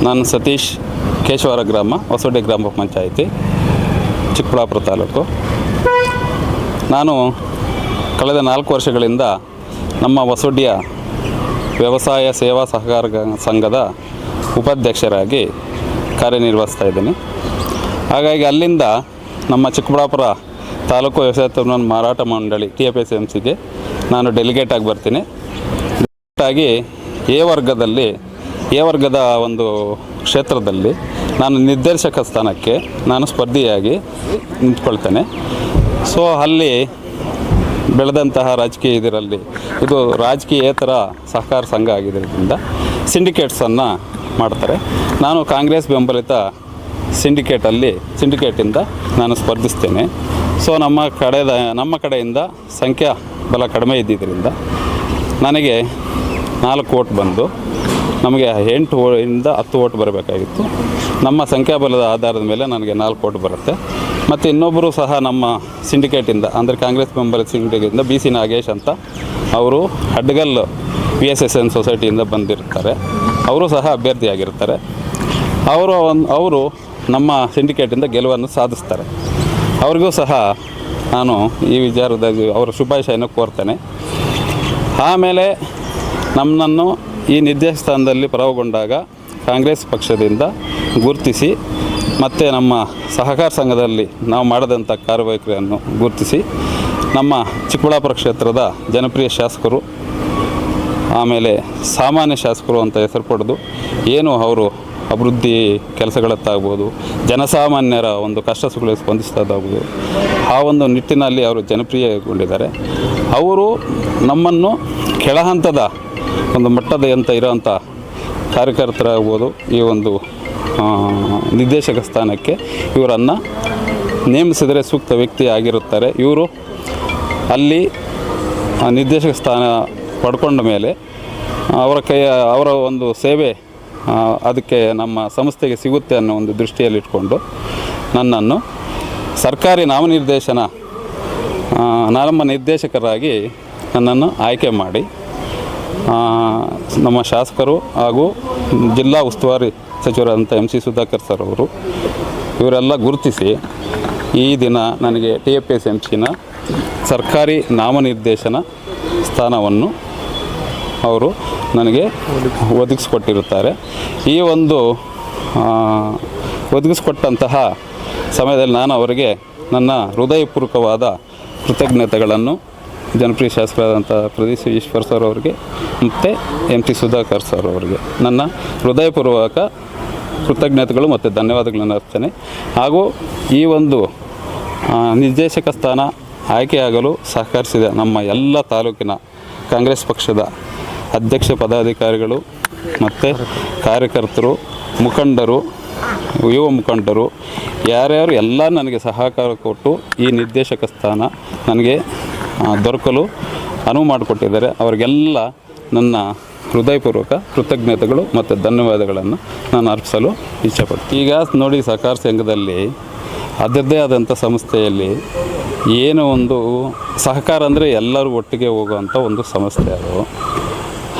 ನಾನು ಸತೀಶ್, ಕೇಶವರ ಗ್ರಾಮ, ಹೊಸೊಡ್ಡಿ ಗ್ರಾಮ ಪಂಚಾಯಿತಿ, ಚಿಕ್ಕಬಳ್ಳಾಪುರ ತಾಲೂಕು. ನಾನು ಕಳೆದ 4 ವರ್ಷಗಳಿಂದ ನಮ್ಮ ಹೊಸೊಡ್ಡಿಯ ವ್ಯವಸಾಯ ಸೇವಾ ಸಹಕಾರ ಸಂಘದ ಉಪಾಧ್ಯಕ್ಷರಾಗಿ ಕಾರ್ಯನಿರ್ವಹಿಸ್ತಾ ಇದ್ದೀನಿ. ಹಾಗಾಗಿ ಅಲ್ಲಿಂದ ನಮ್ಮ ಚಿಕ್ಕಬಳ್ಳಾಪುರ ತಾಲೂಕು ವ್ಯವಸಾಯ ಉತ್ಪನ್ನ ಮಾರಾಟ ಮಂಡಳಿ TFSMCಗೆ ನಾನು ಡೆಲಿಗೇಟಾಗಿ ಬರ್ತೀನಿ. ಆಗಿ ಎ ವರ್ಗದ ಒಂದು ಕ್ಷೇತ್ರದಲ್ಲಿ ನಾನು ನಿರ್ದೇಶಕ ಸ್ಥಾನಕ್ಕೆ ನಾನು ಸ್ಪರ್ಧಿಯಾಗಿ ನಿಂತ್ಕೊಳ್ತೇನೆ. ಸೊ ಅಲ್ಲಿ ಬೆಳೆದಂತಹ ರಾಜಕೀಯ ಇದರಲ್ಲಿ ಇದು ರಾಜಕೀಯೇತರ ಸಹಕಾರ ಸಂಘ ಆಗಿದ್ದರಿಂದ ಸಿಂಡಿಕೇಟ್ಸನ್ನು ಮಾಡ್ತಾರೆ. ನಾನು ಕಾಂಗ್ರೆಸ್ ಬೆಂಬಲಿತ ಸಿಂಡಿಕೇಟಿಂದ ನಾನು ಸ್ಪರ್ಧಿಸ್ತೇನೆ. ಸೊ ನಮ್ಮ ಕಡೆಯಿಂದ ಸಂಖ್ಯಾ ಬಲ ಕಡಿಮೆ ಇದ್ದಿದ್ದರಿಂದ ನನಗೆ 4 ಓಟ್ ಬಂದು ನಮಗೆ 8 ಇಂದ 10 ಓಟ್ ಬರಬೇಕಾಗಿತ್ತು. ನಮ್ಮ ಸಂಖ್ಯಾಬಲದ ಆಧಾರದ ಮೇಲೆ ನನಗೆ 4 ಓಟ್ ಬರುತ್ತೆ. ಮತ್ತು ಇನ್ನೊಬ್ಬರು ಸಹ ನಮ್ಮ ಸಿಂಡಿಕೇಟಿಂದ ಅಂದರೆ ಕಾಂಗ್ರೆಸ್ ಬೆಂಬಲಿತ ಸಿಂಡಿಕೇಟಿಂದ BC ನಾಗೇಶ್ ಅಂತ ಅವರು ಹಡ್ಗಲ್ VSSN ಸೊಸೈಟಿಯಿಂದ ಬಂದಿರ್ತಾರೆ. ಅವರು ಸಹ ಅಭ್ಯರ್ಥಿಯಾಗಿರ್ತಾರೆ. ಅವರು ನಮ್ಮ ಸಿಂಡಿಕೇಟಿಂದ ಗೆಲುವನ್ನು ಸಾಧಿಸ್ತಾರೆ. ಅವ್ರಿಗೂ ಸಹ ನಾನು ಈ ವಿಚಾರದಲ್ಲಿ ಅವರ ಶುಭಾಶಯನ ಕೋರ್ತೇನೆ. ಆಮೇಲೆ ನಮ್ಮನ್ನು ಈ ನಿರ್ದೇಶಕ ಸ್ಥಾನದಲ್ಲಿ ಪರವಗೊಂಡಾಗ ಕಾಂಗ್ರೆಸ್ ಪಕ್ಷದಿಂದ ಗುರುತಿಸಿ ಮತ್ತು ನಮ್ಮ ಸಹಕಾರ ಸಂಘದಲ್ಲಿ ನಾವು ಮಾಡಿದಂಥ ಕಾರ್ಯವೈಖರಿಯನ್ನು ಗುರುತಿಸಿ ನಮ್ಮ ಚಿಕ್ಕಬಳ್ಳಾಪುರ ಕ್ಷೇತ್ರದ ಜನಪ್ರಿಯ ಶಾಸಕರು, ಆಮೇಲೆ ಸಾಮಾನ್ಯ ಶಾಸಕರು ಅಂತ ಹೆಸರು ಪಡೆದು ಏನು ಅವರು ಅಭಿವೃದ್ಧಿ ಕೆಲಸಗಳತ್ತಾಗ್ಬೋದು, ಜನಸಾಮಾನ್ಯರ ಒಂದು ಕಷ್ಟ ಸುಖಗಳಿಗೆ ಸ್ಪಂದಿಸೋದಾಗ್ಬೋದು, ಆ ಒಂದು ನಿಟ್ಟಿನಲ್ಲಿ ಅವರು ಜನಪ್ರಿಯಗೊಂಡಿದ್ದಾರೆ. ಅವರು ನಮ್ಮನ್ನು ಕೆಳಹಂತದ ಒಂದು ಮಟ್ಟದ ಇರೋಂಥ ಕಾರ್ಯಕರ್ತರಾಗ್ಬೋದು ಈ ಒಂದು ನಿರ್ದೇಶಕ ಸ್ಥಾನಕ್ಕೆ ಇವರನ್ನು ನೇಮಿಸಿದರೆ ಸೂಕ್ತ ವ್ಯಕ್ತಿ ಆಗಿರುತ್ತಾರೆ. ಇವರು ಅಲ್ಲಿ ನಿರ್ದೇಶಕ ಸ್ಥಾನ ಪಡ್ಕೊಂಡ ಮೇಲೆ ಅವರ ಒಂದು ಸೇವೆ ಅದಕ್ಕೆ ನಮ್ಮ ಸಂಸ್ಥೆಗೆ ಸಿಗುತ್ತೆ ಅನ್ನೋ ಒಂದು ದೃಷ್ಟಿಯಲ್ಲಿಟ್ಕೊಂಡು ನನ್ನನ್ನು ಸರ್ಕಾರಿ ನಮ್ಮ ನಿರ್ದೇಶಕರಾಗಿ ನನ್ನನ್ನು ಆಯ್ಕೆ ಮಾಡಿ ನಮ್ಮ ಶಾಸಕರು ಹಾಗೂ ಜಿಲ್ಲಾ ಉಸ್ತುವಾರಿ ಸಚಿವರಾದಂಥ MC ಸುಧಾಕರ್ ಸರ್ ಅವರು ಇವರೆಲ್ಲ ಗುರುತಿಸಿ ಈ ದಿನ ನನಗೆ TFSMCನ ಸರ್ಕಾರಿ ನಾಮನಿರ್ದೇಶನ ಸ್ಥಾನವನ್ನು ಅವರು ನನಗೆ ಒದಗಿಸ್ಕೊಟ್ಟಿರುತ್ತಾರೆ. ಈ ಒಂದು ಒದಗಿಸ್ಕೊಟ್ಟಂತಹ ಸಮಯದಲ್ಲಿ ನಾನು ಅವರಿಗೆ ನನ್ನ ಹೃದಯಪೂರ್ವಕವಾದ ಕೃತಜ್ಞತೆಗಳನ್ನು ಜನಪ್ರಿಯ ಶಾಸಕರಾದಂಥ ಪ್ರದೀಪ್ ಈಶ್ವರ್ ಸರ್ ಅವರಿಗೆ ಮತ್ತು MC ಸುಧಾಕರ್ ಸರ್ ಅವರಿಗೆ ನನ್ನ ಹೃದಯಪೂರ್ವಕ ಕೃತಜ್ಞತೆಗಳು ಮತ್ತು ಧನ್ಯವಾದಗಳನ್ನು ಅರ್ಪಿಸ್ತೇನೆ. ಹಾಗೂ ಈ ಒಂದು ನಿರ್ದೇಶಕ ಸ್ಥಾನ ಆಯ್ಕೆಯಾಗಲು ಸಹಕರಿಸಿದ ನಮ್ಮ ಎಲ್ಲ ತಾಲೂಕಿನ ಕಾಂಗ್ರೆಸ್ ಪಕ್ಷದ ಅಧ್ಯಕ್ಷ ಪದಾಧಿಕಾರಿಗಳು ಮತ್ತು ಕಾರ್ಯಕರ್ತರು, ಮುಖಂಡರು, ಯುವ ಮುಖಂಡರು ಯಾರ್ಯಾರು ಎಲ್ಲ ನನಗೆ ಸಹಕಾರ ಕೊಟ್ಟು ಈ ನಿರ್ದೇಶಕ ಸ್ಥಾನ ನನಗೆ ದೊರಕಲು ಅನುವು ಮಾಡಿಕೊಟ್ಟಿದ್ದಾರೆ. ಅವರಿಗೆಲ್ಲ ನನ್ನ ಹೃದಯಪೂರ್ವಕ ಕೃತಜ್ಞತೆಗಳು ಮತ್ತು ಧನ್ಯವಾದಗಳನ್ನು ನಾನು ಅರ್ಪಿಸಲು ಇಷ್ಟಪಡ್ತೀನಿ. ಈಗ ನೋಡಿ, ಸಹಕಾರ ಸಂಘದಲ್ಲಿ ಅದರದ್ದೇ ಆದಂಥ ಸಂಸ್ಥೆಯಲ್ಲಿ ಏನು ಒಂದು ಸಹಕಾರ ಅಂದರೆ ಎಲ್ಲರೂ ಒಟ್ಟಿಗೆ ಹೋಗುವಂಥ ಒಂದು ಸಂಸ್ಥೆ ಅದು.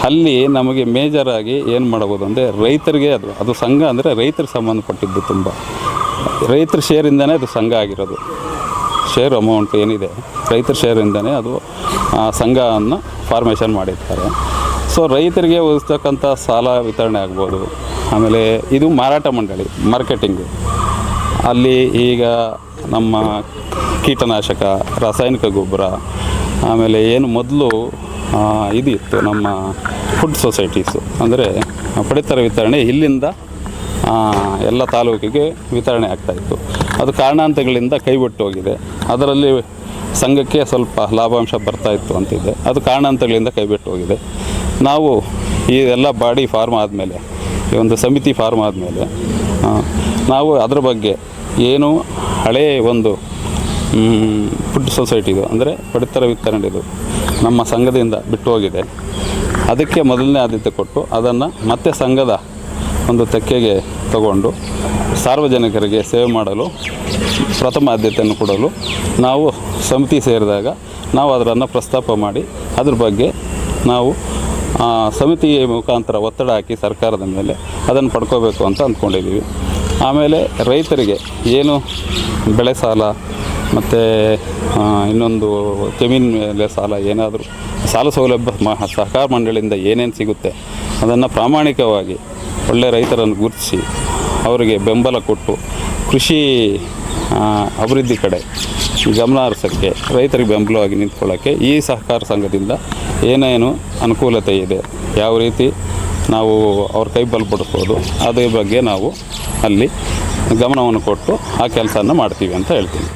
ಅಲ್ಲಿ ನಮಗೆ ಮೇಜರಾಗಿ ಏನು ಮಾಡ್ಬೋದು ಅಂದರೆ ರೈತರಿಗೆ ಅದು ಸಂಘ ಅಂದರೆ ರೈತರಿಗೆ ಸಂಬಂಧಪಟ್ಟಿದ್ದು. ತುಂಬ ರೈತರ ಶೇರಿಂದನೇ ಅದು ಸಂಘ ಆಗಿರೋದು. ಶೇರ್ ಅಮೌಂಟ್ ಏನಿದೆ ರೈತರ ಶೇರಿಂದನೇ ಅದು ಸಂಘವನ್ನು ಫಾರ್ಮೇಷನ್ ಮಾಡಿರ್ತಾರೆ. ಸೊ ರೈತರಿಗೆ ಒದಗಿಸ್ತಕ್ಕಂಥ ಸಾಲ ವಿತರಣೆ ಆಗ್ಬೋದು. ಆಮೇಲೆ ಇದು ಮಾರಾಟ ಮಂಡಳಿ, ಮಾರ್ಕೆಟಿಂಗು. ಅಲ್ಲಿ ಈಗ ನಮ್ಮ ಕೀಟನಾಶಕ, ರಾಸಾಯನಿಕ ಗೊಬ್ಬರ, ಆಮೇಲೆ ಏನು ಮೊದಲು ಇದು ಇತ್ತು ನಮ್ಮ ಫುಡ್ ಸೊಸೈಟೀಸು, ಅಂದರೆ ಪಡಿತರ ವಿತರಣೆ ಇಲ್ಲಿಂದ ಎಲ್ಲ ತಾಲೂಕಿಗೆ ವಿತರಣೆ ಆಗ್ತಾಯಿತ್ತು. ಅದು ಕಾರಣಾಂತರಗಳಿಂದ ಕೈಬಿಟ್ಟು ಹೋಗಿದೆ. ಅದರಲ್ಲಿ ಸಂಘಕ್ಕೆ ಸ್ವಲ್ಪ ಲಾಭಾಂಶ ಬರ್ತಾಯಿತ್ತು ಅಂತಿದೆ. ಅದು ಕಾರಣಾಂತರಗಳಿಂದ ಕೈಬಿಟ್ಟು ಹೋಗಿದೆ. ನಾವು ಈ ಎಲ್ಲ ಬಾಡಿ ಫಾರ್ಮ್ ಆದಮೇಲೆ, ಈ ಒಂದು ಸಮಿತಿ ಫಾರ್ಮ್ ಆದಮೇಲೆ ನಾವು ಅದರ ಬಗ್ಗೆ ಏನು ಹಳೆಯ ಒಂದು ಫುಡ್ ಸೊಸೈಟಿದು ಅಂದರೆ ಪಡಿತರ ವಿತರಣೆದು ನಮ್ಮ ಸಂಘದಿಂದ ಬಿಟ್ಟು ಹೋಗಿದೆ. ಅದಕ್ಕೆ ಮೊದಲನೇ ಆದ್ಯತೆ ಕೊಟ್ಟು ಅದನ್ನು ಮತ್ತೆ ಸಂಘದ ಒಂದು ತೆಕ್ಕೆಗೆ ತಗೊಂಡು ಸಾರ್ವಜನಿಕರಿಗೆ ಸೇವೆ ಮಾಡಲು ಪ್ರಥಮ ಆದ್ಯತೆಯನ್ನು ಕೊಡಲು ನಾವು ಸಮಿತಿ ಸೇರಿದಾಗ ನಾವು ಅದನ್ನು ಪ್ರಸ್ತಾಪ ಮಾಡಿ ಅದ್ರ ಬಗ್ಗೆ ನಾವು ಸಮಿತಿ ಮುಖಾಂತರ ಒತ್ತಡ ಹಾಕಿ ಸರ್ಕಾರದ ಮೇಲೆ ಅದನ್ನು ಪಡ್ಕೋಬೇಕು ಅಂತ ಅಂದ್ಕೊಂಡಿದ್ದೀವಿ. ಆಮೇಲೆ ರೈತರಿಗೆ ಏನು ಬೆಳೆ ಸಾಲ ಮತ್ತು ಇನ್ನೊಂದು ಜಮೀನು ಮೇಲೆ ಸಾಲ ಏನಾದರೂ ಸಾಲ ಸೌಲಭ್ಯ ಸಹಕಾರ ಮಂಡಳಿಯಿಂದ ಏನೇನು ಸಿಗುತ್ತೆ ಅದನ್ನು ಪ್ರಾಮಾಣಿಕವಾಗಿ ಒಳ್ಳೆಯ ರೈತರನ್ನು ಗುರುತಿಸಿ ಅವರಿಗೆ ಬೆಂಬಲ ಕೊಟ್ಟು ಕೃಷಿ ಅಭಿವೃದ್ಧಿ ಕಡೆ ಗಮನ ಹರಿಸೋಕ್ಕೆ ರೈತರಿಗೆ ಬೆಂಬಲವಾಗಿ ನಿಂತ್ಕೊಳ್ಳೋಕ್ಕೆ ಈ ಸಹಕಾರ ಸಂಘದಿಂದ ಏನೇನು ಅನುಕೂಲತೆ ಇದೆ, ಯಾವ ರೀತಿ ನಾವು ಅವ್ರ ಕೈ ಬಲಪಡಿಸ್ಬೋದು ಅದ್ರ ಬಗ್ಗೆ ನಾವು ಅಲ್ಲಿ ಗಮನವನ್ನು ಕೊಟ್ಟು ಆ ಕೆಲಸನ ಮಾಡ್ತೀವಿ ಅಂತ ಹೇಳ್ತೀನಿ.